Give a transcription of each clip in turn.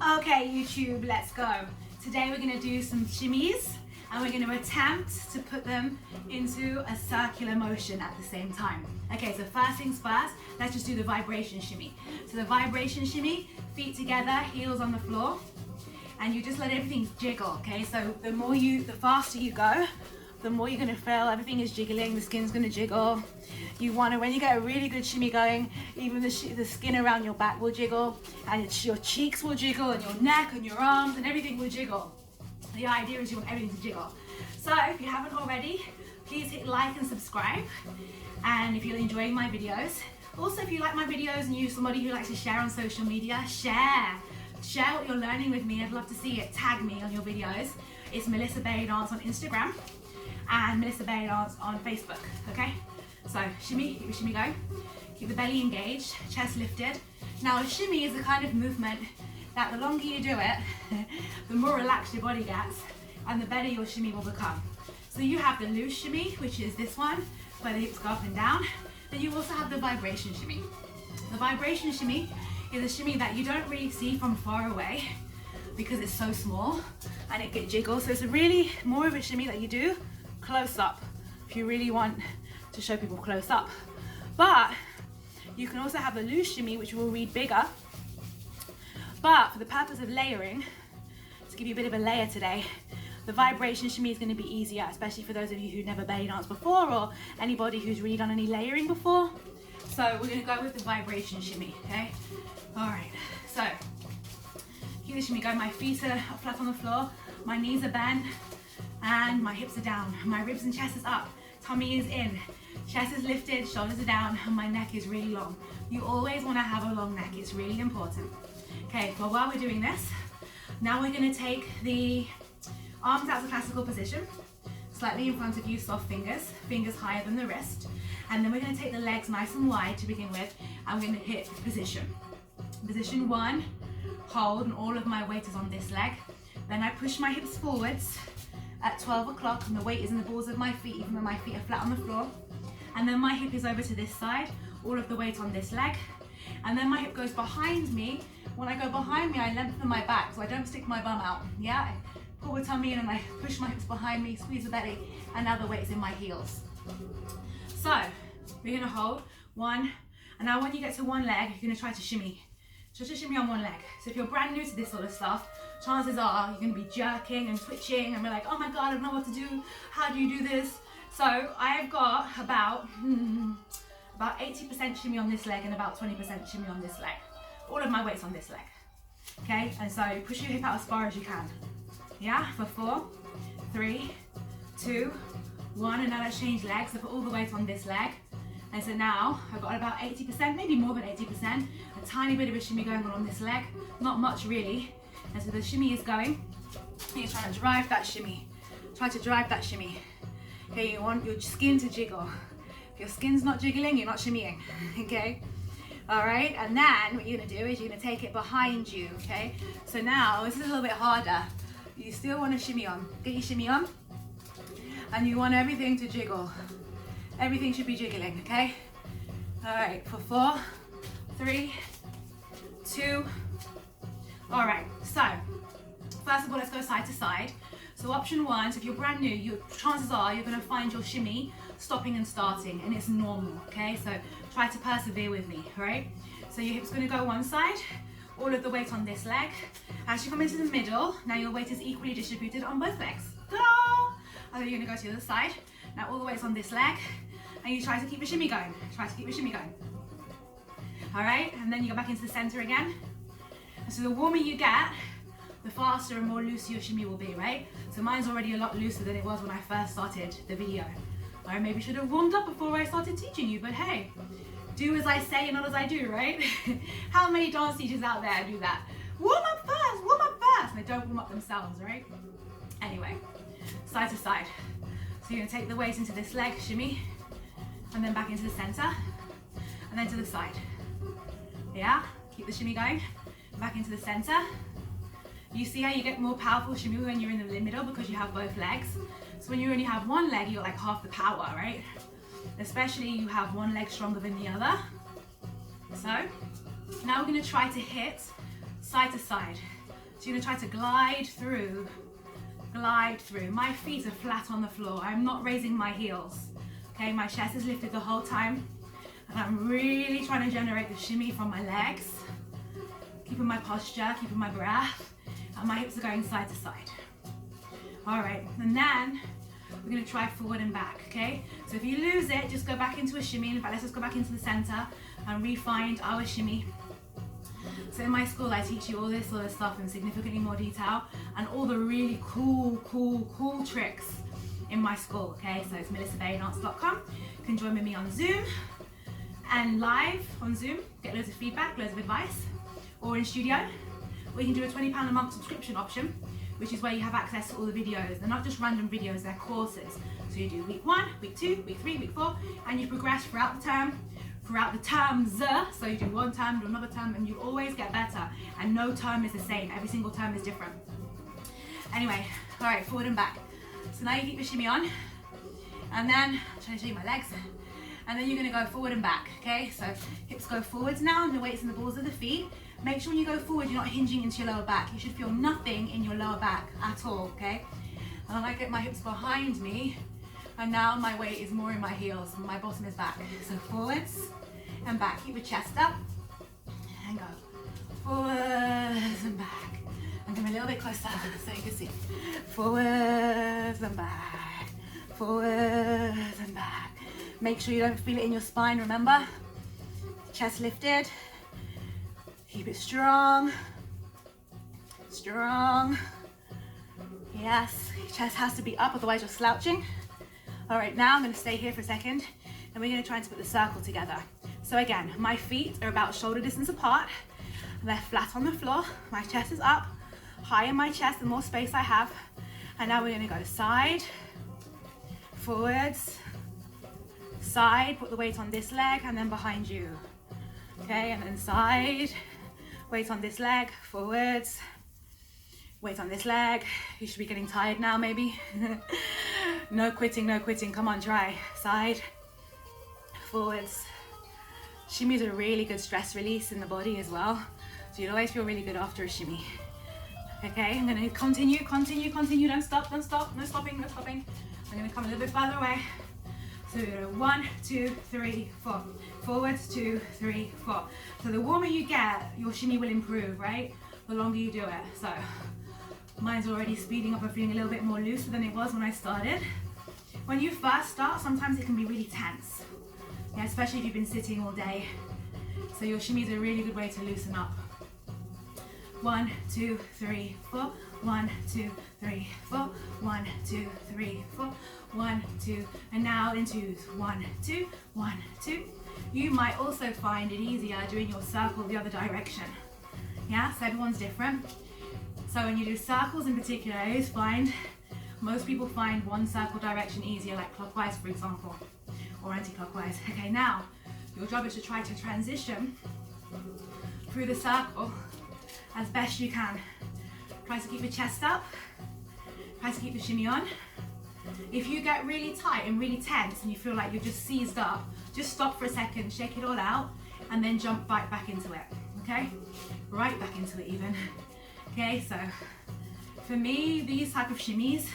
Okay, YouTube, let's go. Today we're going to do some shimmies and we're going to attempt to put them into a circular motion at the same time. Okay, so first things first, let's just do the vibration shimmy. So the vibration shimmy, feet together, heels on the floor, and you just let everything jiggle, okay? So the faster you go, the more you're gonna feel everything is jiggling, the skin's gonna jiggle. You wanna, when you get a really good shimmy going, even the skin around your back will jiggle, and your cheeks will jiggle, and your neck and your arms and everything will jiggle. The idea is you want everything to jiggle. So if you haven't already, please hit like and subscribe. And if you're enjoying my videos, also if you like my videos and you're somebody who likes to share on social media, share what you're learning with me. I'd love to see it. Tag me on your videos. It's Melissa BellyDance on Instagram and Melissa BellyDance on Facebook, okay? So shimmy, keep your shimmy going. Keep the belly engaged, chest lifted. Now a shimmy is a kind of movement that the longer you do it, the more relaxed your body gets and the better your shimmy will become. So you have the loose shimmy, which is this one, where the hips go up and down. Then you also have the vibration shimmy. The vibration shimmy is a shimmy that you don't really see from far away because it's so small and it jiggles. So it's a really more of a shimmy that you do close up if you really want to show people close up. But you can also have the loose shimmy, which will read bigger. But for the purpose of layering, to give you a bit of a layer today, the vibration shimmy is going to be easier, especially for those of you who've never belly danced before or anybody who's really done any layering before. So we're going to go with the vibration shimmy, okay? All right, so keep the shimmy going. My feet are flat on the floor, my knees are bent, and my hips are down. My ribs and chest is up, tummy is in, chest is lifted, shoulders are down, and my neck is really long. You always want to have a long neck, it's really important. Okay, well while we're doing this, now we're going to take the arms out to classical position, slightly in front of you, soft fingers higher than the wrist. And then we're going to take the legs nice and wide to begin with, and we're going to hit position. Position 1, hold, and all of my weight is on this leg. Then I push my hips forwards at 12 o'clock, and the weight is in the balls of my feet, even though my feet are flat on the floor. And then my hip is over to this side, all of the weight on this leg. And then my hip goes behind me. When I go behind me, I lengthen my back, so I don't stick my bum out, yeah? I pull the tummy in and I push my hips behind me, squeeze the belly, and now the weight's in my heels. So, we're gonna hold 1, and now when you get to one leg, you're gonna try to shimmy. Just a shimmy on one leg. So if you're brand new to this sort of stuff, chances are you're gonna be jerking and twitching and be like, oh my God, I don't know what to do. How do you do this? So I've got about 80% shimmy on this leg and about 20% shimmy on this leg. All of my weight's on this leg, okay? And so push your hip out as far as you can. Yeah, for 4, 3, 2, 1, and now let's change legs. So put all the weight on this leg. And so now I've got about 80%, maybe more than 80%, a tiny bit of a shimmy going on this leg, not much really. And so the shimmy is going, and you're trying to drive that shimmy. Try to drive that shimmy. Okay, you want your skin to jiggle. If your skin's not jiggling, you're not shimmying, okay? All right, and then what you're gonna do is you're gonna take it behind you, okay? So now, this is a little bit harder. You still want to shimmy on. Get your shimmy on. And you want everything to jiggle. Everything should be jiggling, okay? All right, for 4, 3, 2. All right, so first of all, let's go side to side. So option 1, so if you're brand new, chances are you're gonna find your shimmy stopping and starting, and it's normal, okay? So try to persevere with me, all right? So your hip's gonna go one side, all of the weight on this leg. As you come into the middle, now your weight is equally distributed on both legs. Ta-da! And then you're gonna go to the other side. Now all the weight's on this leg, and you try to keep your shimmy going. Try to keep your shimmy going. All right, and then you go back into the center again. And so the warmer you get, the faster and more loose your shimmy will be, right? So mine's already a lot looser than it was when I first started the video. I maybe should have warmed up before I started teaching you, but hey, do as I say and not as I do, right? How many dance teachers out there do that? Warm up first, and they don't warm up themselves, right? Anyway, side to side. So you're gonna take the weight into this leg, shimmy, and then back into the center, and then to the side. Yeah, keep the shimmy going, back into the center. You see how you get more powerful shimmy when you're in the middle because you have both legs. So when you only have one leg, you're like half the power, right? Especially you have one leg stronger than the other. So now we're gonna try to hit side to side. So you're gonna try to glide through. My feet are flat on the floor. I'm not raising my heels. Okay, my chest is lifted the whole time. And I'm really trying to generate the shimmy from my legs. Keeping my posture, keeping my breath. And my hips are going side to side. All right, and then we're gonna try forward and back, okay? So if you lose it, just go back into a shimmy. In fact, let's just go back into the center and re-find our shimmy. So in my school, I teach you all this sort of stuff in significantly more detail and all the really cool tricks in my school, okay? So it's melissabellydance.com. You can join with me on Zoom and live on Zoom, get loads of feedback, loads of advice, or in studio, or you can do a £20 a month subscription option, which is where you have access to all the videos. They're not just random videos, they're courses. So you do week 1, week 2, week 3, week 4, and you progress throughout the term, throughout the terms. So you do one term, do another term, and you always get better. And no term is the same, every single term is different. Anyway, all right, forward and back. So now you keep your shimmy on, and then, I'm trying to show you my legs, and then you're gonna go forward and back, okay? So hips go forwards now, and the weight's in the balls of the feet. Make sure when you go forward, you're not hinging into your lower back. You should feel nothing in your lower back at all, okay? And then I get my hips behind me, and now my weight is more in my heels, and my bottom is back. So forwards and back. Keep your chest up, and go forwards and back. And come a little bit closer so you can see. Forwards and back, forwards and back. Make sure you don't feel it in your spine, remember? Chest lifted. Keep it strong. Strong. Yes, your chest has to be up, otherwise you're slouching. All right, now I'm gonna stay here for a second, and we're gonna try and put the circle together. So again, my feet are about shoulder distance apart. They're flat on the floor. My chest is up, high in my chest, the more space I have. And now we're gonna go side, forwards, side, put the weight on this leg, and then behind you. Okay, and then side, weight on this leg, forwards, weight on this leg. You should be getting tired now, maybe. No quitting, no quitting. Come on, try. Side, forwards. Shimmy is a really good stress release in the body as well. So you'll always feel really good after a shimmy. Okay, I'm gonna continue. Don't stop, no stopping. I'm gonna come a little bit further away. So we're gonna 1, 2, 3, 4. Forwards, 2, 3, 4. So the warmer you get, your shimmy will improve, right? The longer you do it. So mine's already speeding up and feeling a little bit more looser than it was when I started. When you first start, sometimes it can be really tense. Yeah, especially if you've been sitting all day. So your shimmy is a really good way to loosen up. 1, 2, 3, 4. 1, 2, 3, 4. 1, 2, 3, 4. 1, 2, and now in twos. 1, 2, 1, 2. You might also find it easier doing your circle the other direction. Yeah, so everyone's different. So when you do circles in particular, I always find, most people find one circle direction easier, like clockwise, for example, or anti-clockwise. Okay, now, your job is to try to transition through the circle as best you can. Try to keep your chest up, try to keep the shimmy on. If you get really tight and really tense and you feel like you're just seized up, just stop for a second, shake it all out, and then jump right back into it, okay? Right back into it even. Okay, so for me, these type of shimmies,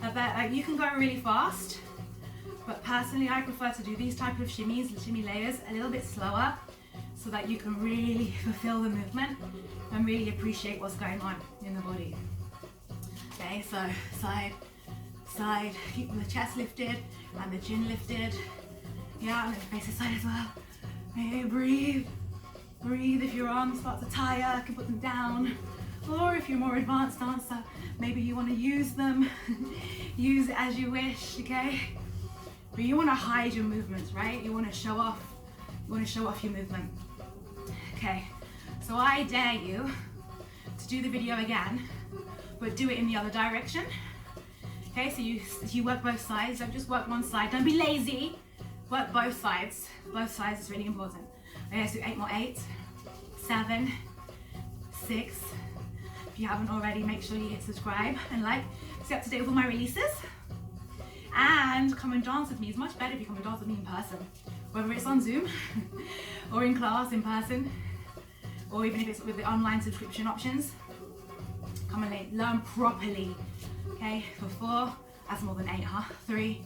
like you can go really fast, but personally I prefer to do these type of shimmies, the shimmy layers, a little bit slower, so that you can really fulfill the movement and really appreciate what's going on in the body. Okay, so side, side, keep the chest lifted and the chin lifted. Yeah, and then face the side as well. Okay, breathe. Breathe. If your arms start to tire, you can put them down. Or if you're a more advanced dancer, maybe you want to use them. Use it as you wish, okay? But you want to hide your movements, right? You want to show off. You want to show off your movement. Okay, so I dare you to do the video again, but do it in the other direction. Okay, so you work both sides. Don't just work one side. Don't be lazy. Work both sides. Both sides is really important. Okay, so 8 more. 8, 7, 6. If you haven't already, make sure you hit subscribe and like. Stay up to date with all my releases. And come and dance with me. It's much better if you come and dance with me in person. Whether it's on Zoom or in class in person, or even if it's with the online subscription options. Come on, learn properly. Okay, for 4, that's more than 8, huh? 3,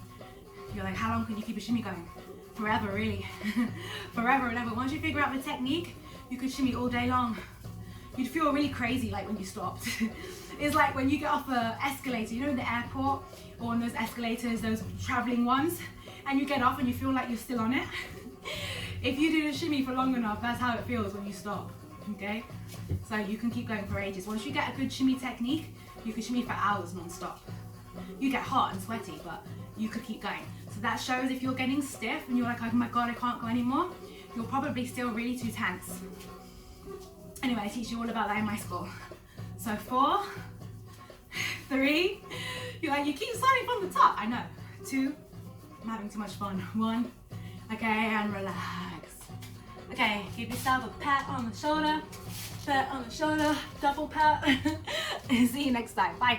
you're like, how long can you keep a shimmy going? Forever, really. Forever and ever. Once you figure out the technique, you could shimmy all day long. You'd feel really crazy like when you stopped. It's like when you get off a escalator, you know, in the airport or on those escalators, those traveling ones, and you get off and you feel like you're still on it. If you do the shimmy for long enough, that's how it feels when you stop, okay? So you can keep going for ages. Once you get a good shimmy technique, you can shimmy for hours non-stop. You get hot and sweaty, but you could keep going. So that shows if you're getting stiff and you're like, oh my God, I can't go anymore, you're probably still really too tense. Anyway, I teach you all about that in my school. So 4, 3, you're like, you keep starting from the top. I know. 2, I'm having too much fun. 1, okay, and relax. Okay, give yourself a pat on the shoulder, double pat. See you next time. Bye.